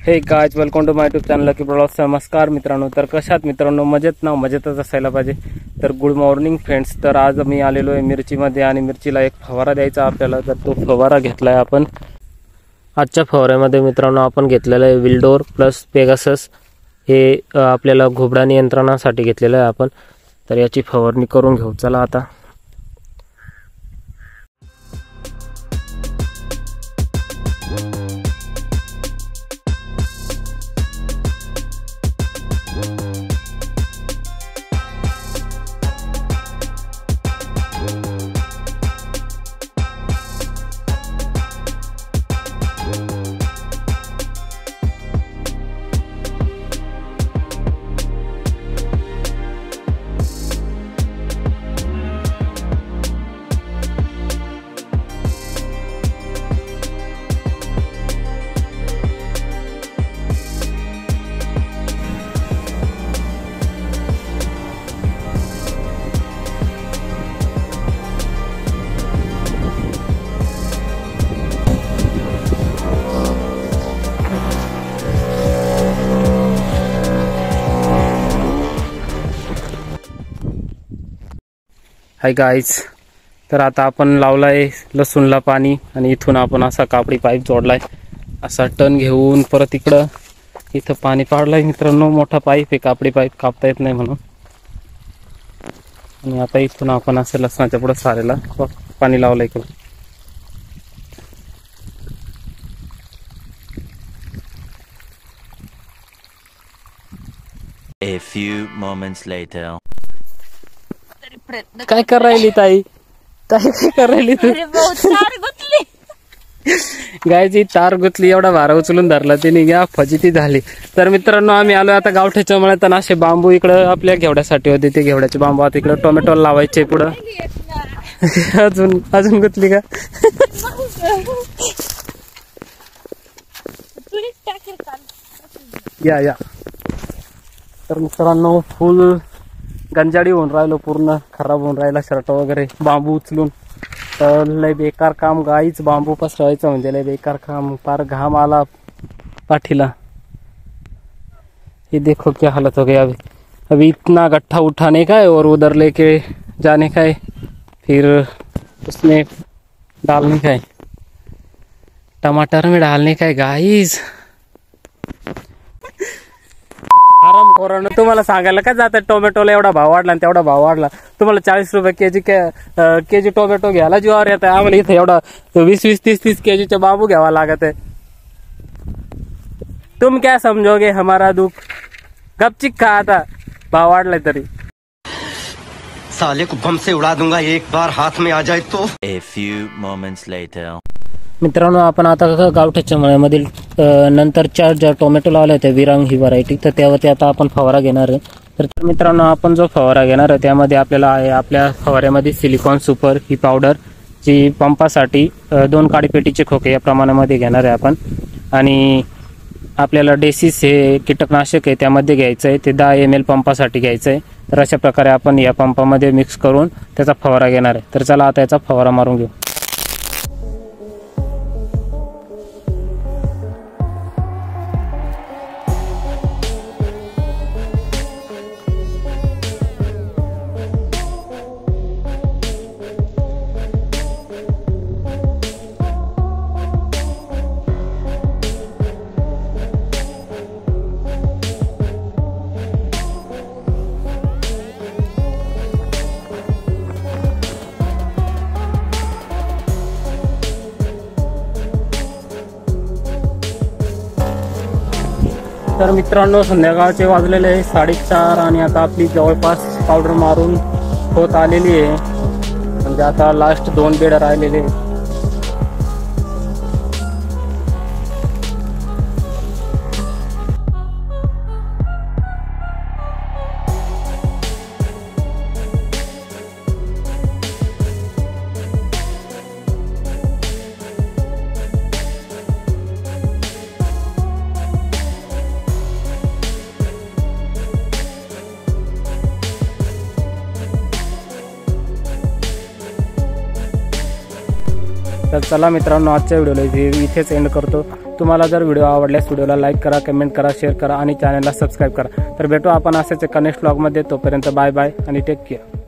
हे guys, welcome to my YouTube channel Lucky Blogs. नमस्कार मित्रांनो, तर कशात मित्रांनो, मजेत ना? मजेतच असायला पाहिजे। तर गुड मॉर्निंग फ्रेंड्स। तर आज मी आलेलो आहे मिरचीमध्ये आणि मिरचीला एक फवारा द्यायचा आपल्याला, तर तो फवारा घेतलाय आपण। आजच्या फवाऱ्यामध्ये मित्रांनो आपण घेतलेला आहे विल्डोर प्लस पेगासस। हे आपल्याला घोबडा नियंत्रणासाठी घेतलेलं आहे आपण। तर याची फवारणी करून घेऊ चला आता। हाय गाइज, तर आता आपण लावलाय लसूणला पाणी आणि इथून आपण असा कापडी पाईप जोडलाय। असा टन घेऊन परत इथं पाणी पाडलाय मित्रांनो। मोठा पाईप आहे, कापडी पाईप कापता येत नाही म्हणून। आणि आता इथून आपण असं लसणाच्या पुढे सारेला पाणी लावलंय इकडं। A few moments later. काय कर राहिली ताई? ताई काय कर राहिली तू? गायची तार गुतली, एवढा भारा उचलून धरला तिने, घ्या फजिती झाली। तर मित्रांनो आम्ही आलो आता गावठ्याच्या मळ्यात। आणि असे बांबू इकडं आपल्या घेवड्यासाठी होते, ते घेवड्याचे बांबू आता इकडं टोमॅटो लावायचे पुढं। अजून गुतली का? या तर मित्रांनो फुल गंजाडी होऊन राहिलो, पूर्ण खराब होऊन राहिला शर्ट वगैरे बांबू उचलून। तर लय बेकार काम गाईच, बांबू पसरवायचं म्हणजे लय बेकार काम। पार घाम आला पाठीला। ये देखो क्या हालत हो गया अभी इतना गट्ठा उठाने का है और उधर लेके जाने का है, फिर उसमें डालने का है, टमाटर में डालने का है गाईज। आराम करा ना, तुम्हाला सांगायला काय जातं, टोमॅटोला एवढा भाव वाढला आणि तेवढा भाव वाढला। तुम्हाला 40 रुपये केजी टोमॅटो घ्यायला जीवावर येत आहे, आम्हाला इथे एवढा 20-20, 30-30 केजीचे बांबू घ्यावा लागत है। तुम क्या समझोगे हमारा दुख? गपचिक खा आता, भाव वाढलाय तरी। साले को बम से उड़ा दूंगा एक बार हाथ में आ जाए तो। A few moments later. मित्रांनो आपण आता गावठ्याच्या मळ्यामधील नंतरच्या ज्या टोमॅटो लावल्या होत्या विरांग ही व्हरायटी, तर त्यावरती आता आपण फवारा घेणार आहे। तर मित्रांनो आपण जो फवारा घेणार आहे त्यामध्ये आपल्याला आहे, आपल्या फवाऱ्यामध्ये सिलिकॉन सुपर ही पावडर जी पंपासाठी 2 काडीपेटीचे खोके या प्रमाणामध्ये घेणार आहे आपण। आणि आपल्याला डेसिस हे कीटकनाशक आहे त्यामध्ये घ्यायचं आहे, ते 10 ml पंपासाठी घ्यायचं आहे। तर अशा प्रकारे आपण या पंपामध्ये मिक्स करून त्याचा फवारा घेणार आहे। तर चला आता याचा फवारा मारून घेऊ। तर मित्रांनो संध्याकाळचे वाजलेले 4:30 आणि आता आपली जवळपास पावडर मारून होत आलेली आहे, म्हणजे आता लास्ट 2 बेड राहिलेले। तर चला मित्रांनो, आजच्या व्हिडिओला इथेच एंड करतो। तुम्हाला जर व्हिडिओ आवडल्यास व्हिडिओला लाईक करा, कमेंट करा, शेअर करा आणि चॅनलला सबस्क्राईब करा. तर भेटू आपण असेच एका नेक्स्ट व्लॉगमध्ये. तोपर्यंत बाय बाय आणि टेक केअर.